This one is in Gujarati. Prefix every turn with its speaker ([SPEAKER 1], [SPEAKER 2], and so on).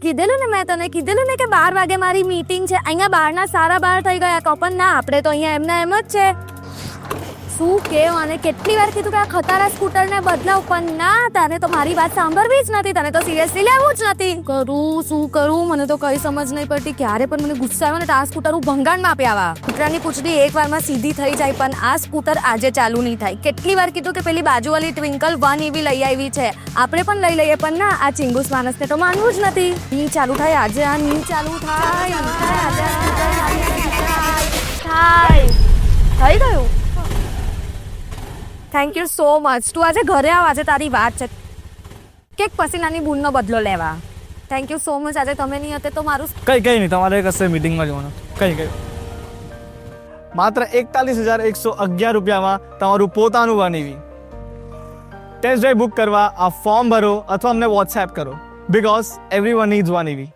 [SPEAKER 1] કીધેલું ને મેં તને કીધેલું ને કે 12 વાગે મારી મીટિંગ છે. અહીંયા બહારના સારા 12 થઈ ગયા તો પણ ના, આપણે તો અહીંયા એમના એમ જ છે. શું કેવું, અને કેટલી વાર કીધું કે આ ખટારા સ્કૂટરને બદલાવ, પણ ના, તને તો મારી વાત સાંભળવી જ નથી, તને તો સિરિયસલી લેવું જ નથી. શું કરું, મને તો કઈ સમજ નહીં પડતી. ક્યારે પણ મને ગુસ્સો આવ્યો ને તો આ સ્કૂટર હું ભંગાણમાં આપી આવા. કૂતરાની પૂંછડી એક વારમાં સીધી થઈ જાય, પણ આ સ્કૂટર આજે ચાલુ નહીં થાય. કેટલી વાર કીધું કે પેલી બાજુવાળી ટ્વિંકલ 1 EV લઈ આવી છે, આપણે પણ લઈ લઈએ, પણ ના, આ ચિંગુસ માણસને તો માનવું જ નથી. નહીં ચાલુ થાય આજે, આ નહીં ચાલુ થાય. થઈ ગયું. Thank you so much. તું આજે ઘરે આવ, આજે તારી વાત છે કે પછી નાની બૂનનો બદલો લેવા. Thank you so much. આજે તમે નહીં હતે તો મારું
[SPEAKER 2] કઈ નહીં, તમારે કશે મિટિંગમાં જવાનું. કઈ માત્ર 41,111 રૂપિયામાં તમારું પોતાનું 1 EV. ટેસ્ટ ડ્રાઈવ બુક કરવા આ ફોર્મ ભરો અથવા અમને વોટ્સએપ કરો, બીકોઝ એવરીવન નીડ્સ 1 EV.